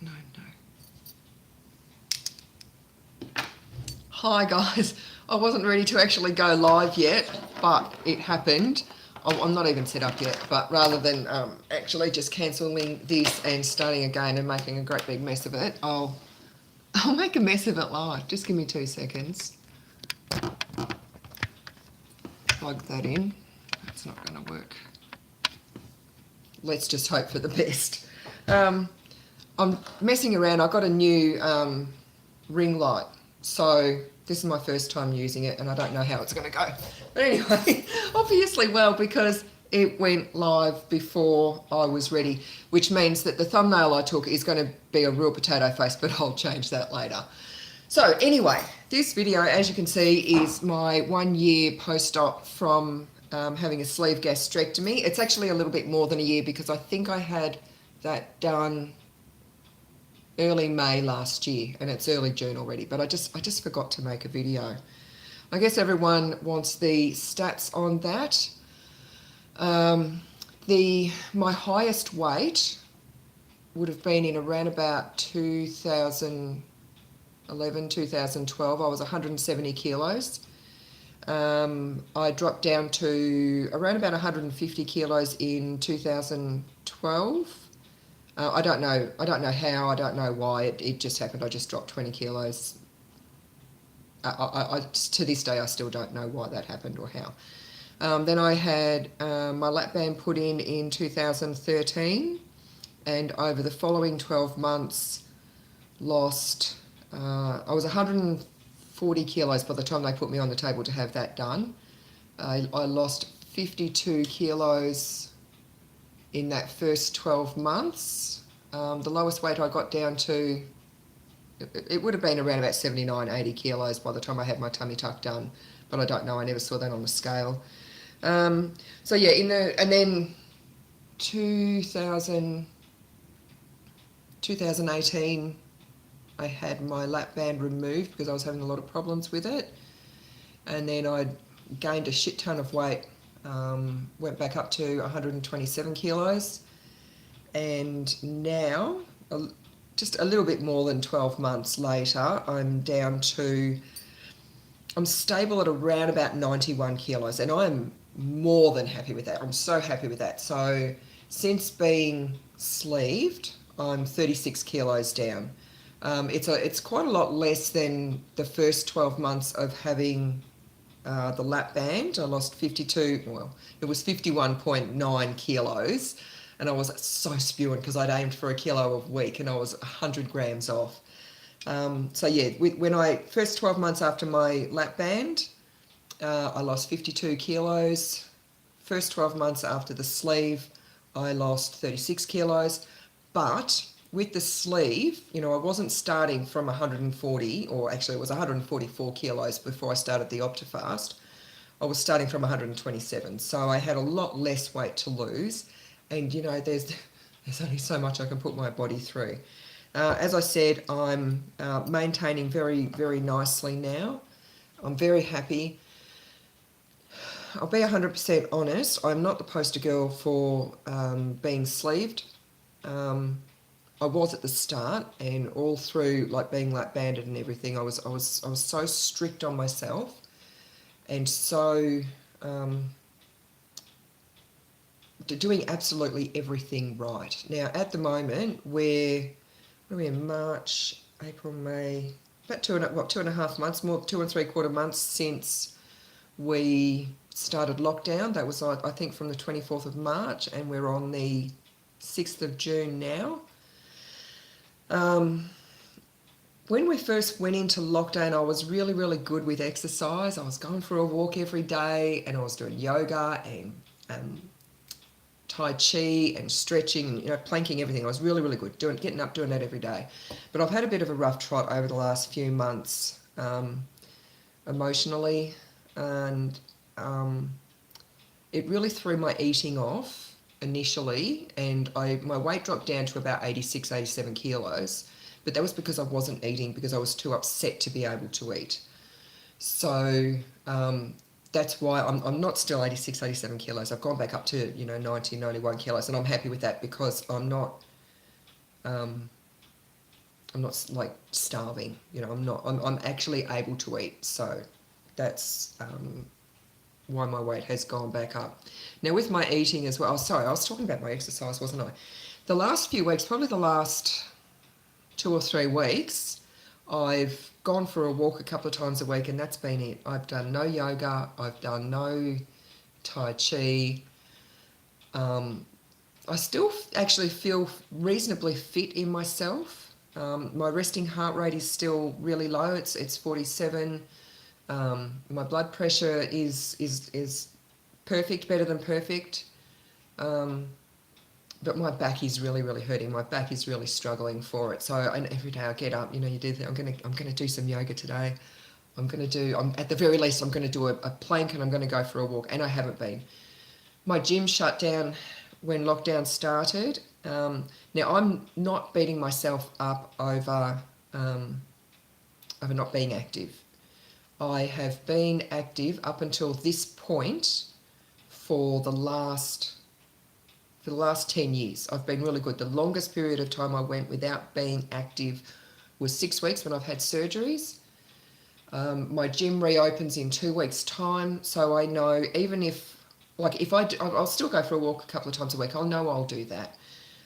no. Hi guys, I wasn't ready to actually go live yet, but it happened. I'm not even set up yet, but rather than actually just cancelling this and starting again and making a great big mess of it, I'll make a mess of it live. Just give me 2 seconds. Plug that in. That's not going to work. Let's just hope for the best. I'm messing around. I got a new ring light, so this is my first time using it and I don't know how it's going to go. But anyway, obviously well, because it went live before I was ready, which means that the thumbnail I took is going to be a real potato face, but I'll change that later. So anyway, this video, as you can see, is my 1 year post-op from having a sleeve gastrectomy. It's actually a little bit more than a year because I think I had that done early May last year, and it's early June already, but I just forgot to make a video. I guess everyone wants the stats on that. My highest weight would have been in around about 2011, 2012. I was 170 kilos. I dropped down to around about 150 kilos in 2012. I don't know how, I don't know why, it just happened. I just dropped 20 kilos. To this day, I still don't know why that happened or how. Then I had my lap band put in 2013, and over the following 12 months lost, I was 140 kilos by the time they put me on the table to have that done. I lost 52 kilos in that first 12 months. The lowest weight I got down to, it would have been around about 79, 80 kilos by the time I had my tummy tuck done, but I don't know, I never saw that on the scale. So yeah, and then 2018, I had my lap band removed because I was having a lot of problems with it, and then I gained a shit ton of weight. Went back up to 127 kilos, and now, just a little bit more than 12 months later, I'm stable at around about 91 kilos, and I'm more than happy with that. I'm so happy with that. So since being sleeved, I'm 36 kilos down. It's quite a lot less than the first 12 months of having the lap band. I lost 51.9 kilos, and I was so spewing because I'd aimed for a kilo a week and I was 100 grams off. So yeah, when first 12 months after my lap band, I lost 52 kilos. First 12 months after the sleeve, I lost 36 kilos. But with the sleeve, I wasn't starting from 140, or actually it was 144 kilos before I started the Optifast. I was starting from 127, so I had a lot less weight to lose, and there's only so much I can put my body through. As I said, I'm maintaining very, very nicely now. I'm very happy. I'll be 100% honest, I'm not the poster girl for being sleeved. I was at the start, and all through, like, being lap banded and everything, I was so strict on myself, and so doing absolutely everything right. Now at the moment, what are we in, March, April, May, about 2.5 months, more 2 3/4 months since we started lockdown. That was, I think, from the 24th of March, and we're on the 6th of June now. When we first went into lockdown, I was really, really good with exercise. I was going for a walk every day, and I was doing yoga and Tai Chi and stretching, planking, everything. I was really, really good, getting up, doing that every day. But I've had a bit of a rough trot over the last few months, emotionally, and it really threw my eating off initially, and my weight dropped down to about 86, 87 kilos, but that was because I wasn't eating, because I was too upset to be able to eat. So that's why I'm not still 86, 87 kilos. I've gone back up to 90, 91 kilos, and I'm happy with that because I'm not I'm not like starving. You know, I'm not. I'm actually able to eat. So that's why my weight has gone back up. Now with my eating as well. Oh, sorry, I was talking about my exercise, wasn't I? The last few weeks, probably the last 2 or 3 weeks, I've gone for a walk a couple of times a week, and that's been it. I've done no yoga. I've done no tai chi. I still actually feel reasonably fit in myself. My resting heart rate is still really low. It's 47. My blood pressure is perfect, better than perfect. But my back is really, really hurting. My back is really struggling for it. So, and every day I get up, you know, you do that. I'm gonna do some yoga today. I'm at the very least, I'm gonna do a plank, and I'm gonna go for a walk. And I haven't been. My gym shut down when lockdown started. Now I'm not beating myself up over not being active. I have been active up until this point for the last 10 years. I've been really good. The longest period of time I went without being active was 6 weeks when I've had surgeries. My gym reopens in 2 weeks' time, so I know even if, like, I'll still go for a walk a couple of times a week. I'll know I'll do that.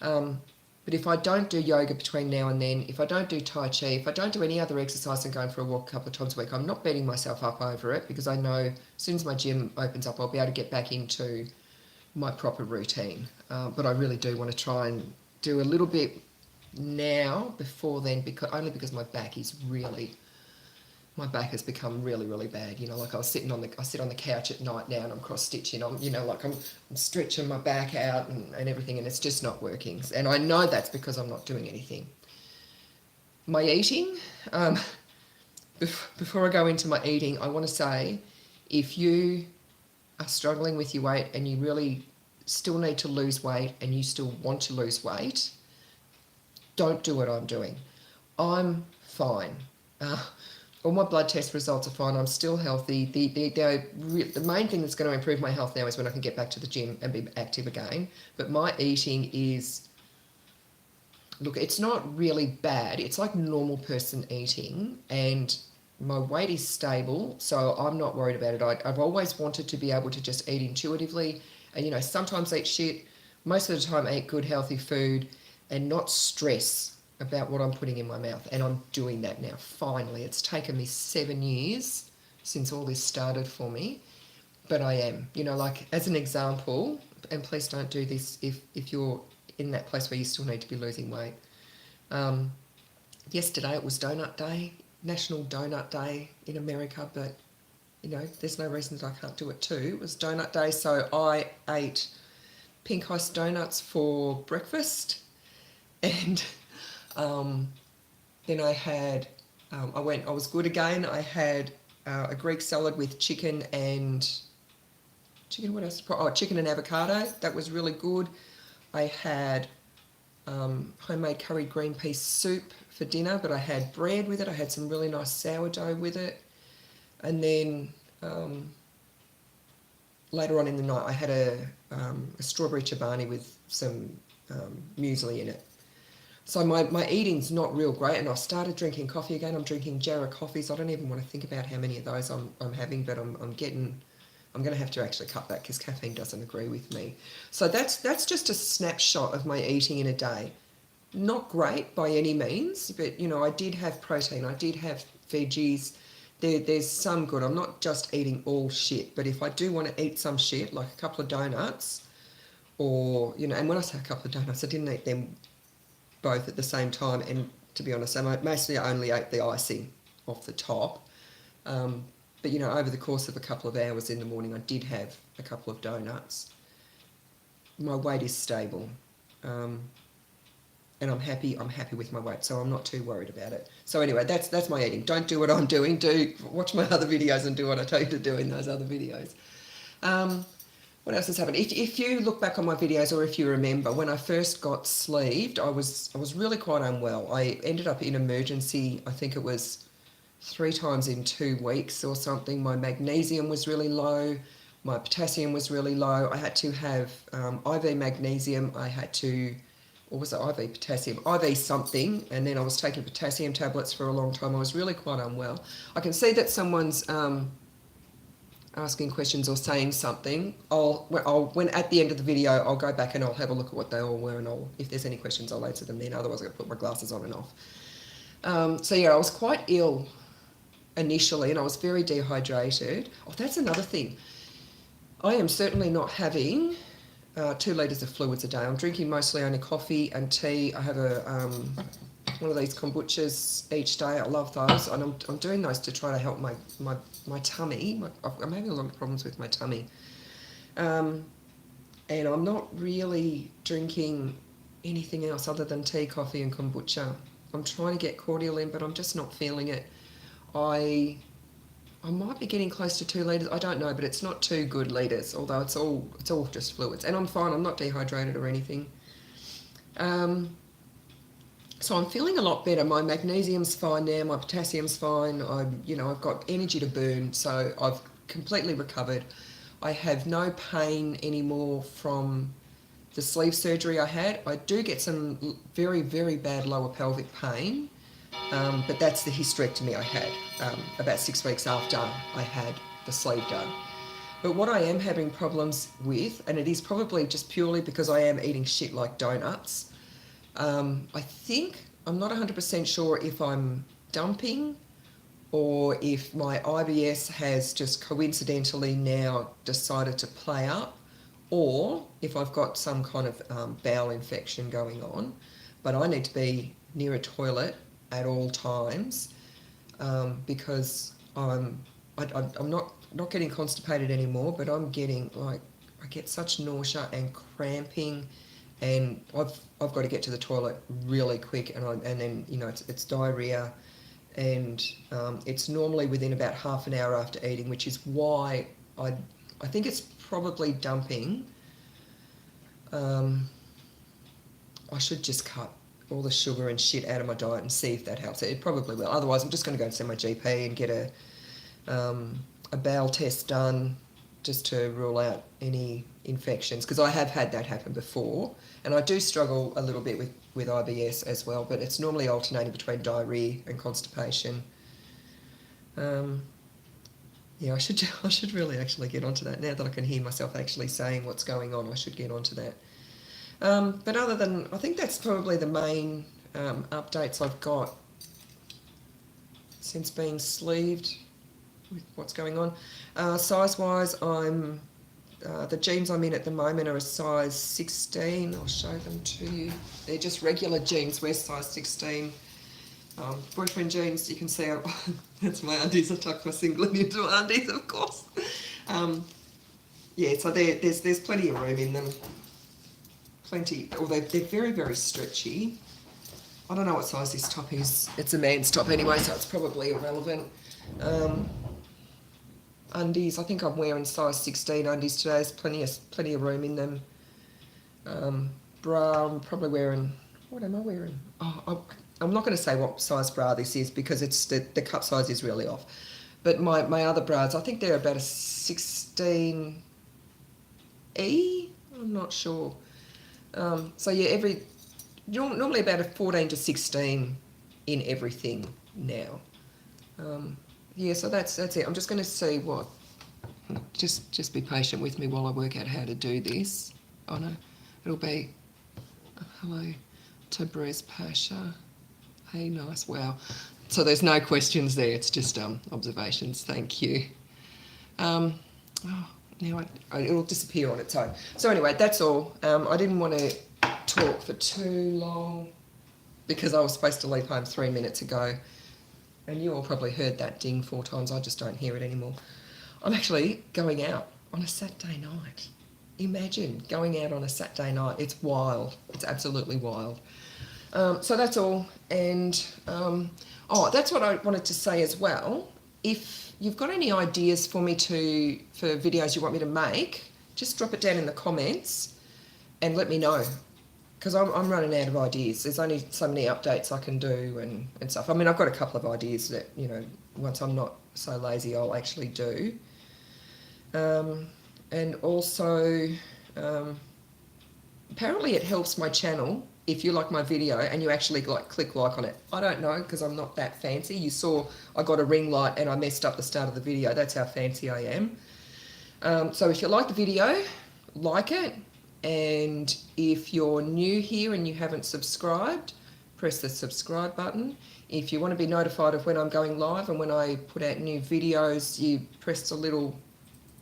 But if I don't do yoga between now and then, if I don't do Tai Chi, if I don't do any other exercise and going for a walk a couple of times a week, I'm not beating myself up over it, because I know as soon as my gym opens up, I'll be able to get back into my proper routine. But I really do want to try and do a little bit now before then, because my back has become really, really bad. You know, like I sit on the couch at night now, and I'm cross stitching. I'm stretching my back out and everything, and it's just not working. And I know that's because I'm not doing anything. My eating, before I go into my eating, I want to say, if you are struggling with your weight and you really still need to lose weight and you still want to lose weight, don't do what I'm doing. I'm fine. All my blood test results are fine. I'm still healthy. The main thing that's going to improve my health now is when I can get back to the gym and be active again. But my eating is, look, it's not really bad. It's like normal person eating, and my weight is stable, so I'm not worried about it. I've always wanted to be able to just eat intuitively, and, you know, sometimes eat shit, most of the time eat good, healthy food, and not stress about what I'm putting in my mouth. And I'm doing that now, finally. It's taken me 7 years since all this started for me, but I am. You know, like, as an example, and please don't do this if you're in that place where you still need to be losing weight. Yesterday it was Donut Day, National Donut Day in America, but, you know, there's no reason that I can't do it too. It was Donut Day, so I ate pink ice donuts for breakfast, and then I had, I was good again. I had a Greek salad with chicken, what else? Oh, chicken and avocado. That was really good. I had homemade curried green pea soup for dinner, but I had bread with it. I had some really nice sourdough with it. And then later on in the night, I had a strawberry chobani with some muesli in it. So my eating's not real great, and I've started drinking coffee again. I'm drinking Jarrah coffees. I don't even want to think about how many of those I'm having, but I'm going to have to actually cut that because caffeine doesn't agree with me. So that's just a snapshot of my eating in a day. Not great by any means, but, you know, I did have protein. I did have veggies. There's some good. I'm not just eating all shit, but if I do want to eat some shit, like a couple of donuts, or, you know, and when I say a couple of donuts, I didn't eat them both at the same time, and to be honest, I mostly only ate the icing off the top. But, you know, over the course of a couple of hours in the morning, I did have a couple of donuts. My weight is stable, and I'm happy with my weight, so I'm not too worried about it. So anyway, that's my eating. Don't do what I'm doing. Watch my other videos and do what I tell you to do in those other videos. What else has happened? If you look back on my videos, or if you remember, when I first got sleeved, I was really quite unwell. I ended up in emergency, I think it was 3 times in 2 weeks or something. My magnesium was really low. My potassium was really low. I had to have IV magnesium. I had to or was it IV potassium? IV something, and then I was taking potassium tablets for a long time. I was really quite unwell. I can see that someone's asking questions or saying something. When at the end of the video, I'll go back and I'll have a look at what they all were, and if there's any questions, I'll answer them then. Otherwise, I'm going to put my glasses on and off. So yeah, I was quite ill initially, and I was very dehydrated. Oh, that's another thing. I am certainly not having 2 litres of fluids a day. I'm drinking mostly only coffee and tea. I have one of these kombuchas each day. I love those, and I'm doing those to try to help my tummy. I'm having a lot of problems with my tummy, and I'm not really drinking anything else other than tea, coffee, and kombucha. I'm trying to get cordial in, but I'm just not feeling it. I might be getting close to 2 litres. I don't know, but it's not 2 good litres, although it's all just fluids. And I'm fine. I'm not dehydrated or anything. So I'm feeling a lot better. My magnesium's fine now. My potassium's fine. I've got energy to burn, so I've completely recovered. I have no pain anymore from the sleeve surgery I had. I do get some very, very bad lower pelvic pain. But that's the hysterectomy I had about 6 weeks after I had the sleeve done. But what I am having problems with, and it is probably just purely because I am eating shit like donuts, I think, I'm not 100% sure if I'm dumping or if my IBS has just coincidentally now decided to play up, or if I've got some kind of bowel infection going on. But I need to be near a toilet at all times because I'm not getting constipated anymore, but I'm getting I get such nausea and cramping, and I've got to get to the toilet really quick, and then it's diarrhea, and it's normally within about half an hour after eating, which is why I think it's probably dumping. I should just cut all the sugar and shit out of my diet and see if that helps. It probably will. Otherwise, I'm just going to go and see my GP and get a bowel test done just to rule out any infections, because I have had that happen before, and I do struggle a little bit with IBS as well, but it's normally alternating between diarrhea and constipation. Yeah, I should really actually get onto that now that I can hear myself actually saying what's going on. I should get onto that. But other than, I think that's probably the main updates I've got since being sleeved with what's going on. Size-wise, the jeans I'm in at the moment are a size 16. I'll show them to you. They're just regular jeans. We're size 16. Boyfriend jeans, you can see, that's my undies. I tucked my singlet into my undies, of course. Yeah, so there's plenty of room in them. Plenty, although they're very, very stretchy. I don't know what size this top is. It's a man's top anyway, so it's probably irrelevant. Undies, I think I'm wearing size 16 undies today. There's plenty of room in them. Bra, I'm probably wearing, what am I wearing? Oh, I'm not going to say what size bra this is because it's the cup size is really off. But my other bras, I think they're about a 16E. I'm not sure. So yeah, normally about a 14 to 16 in everything now. Yeah, so that's it. I'm just going to see what. Just be patient with me while I work out how to do this. Oh no, it'll be hello to Bruce Pasha. Hey, nice. Wow. So there's no questions there. It's just observations. Thank you. Oh, now it'll disappear on its own. So anyway, that's all. I didn't want to talk for too long because I was supposed to leave home 3 minutes ago, and you all probably heard that ding 4 times. I just don't hear it anymore. I'm actually going out on a Saturday night. Imagine going out on a Saturday night. It's wild. It's absolutely wild. So that's all. And that's what I wanted to say as well. If you've got any ideas for me for videos you want me to make, just drop it down in the comments and let me know, because I'm running out of ideas. There's only so many updates I can do and stuff. I mean, I've got a couple of ideas that, once I'm not so lazy, I'll actually do. And also, apparently it helps my channel if you like my video and you actually like click like on it. I don't know, because I'm not that fancy. You saw I got a ring light and I messed up the start of the video. That's how fancy I am. So if you like the video, like it. And if you're new here and you haven't subscribed, press the subscribe button. If you want to be notified of when I'm going live and when I put out new videos, you press the little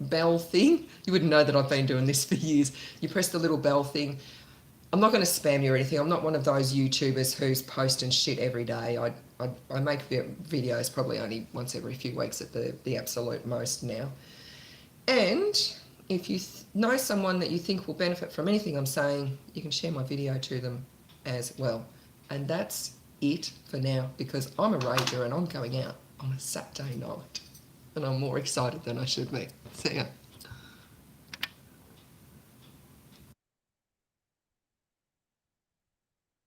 bell thing. You wouldn't know that I've been doing this for years. You press the little bell thing. I'm not going to spam you or anything. I'm not one of those YouTubers who's posting shit every day. I make videos probably only once every few weeks at the absolute most now. And if you know someone that you think will benefit from anything I'm saying, you can share my video to them as well. And that's it for now, because I'm a rager and I'm going out on a Saturday night. And I'm more excited than I should be. See ya.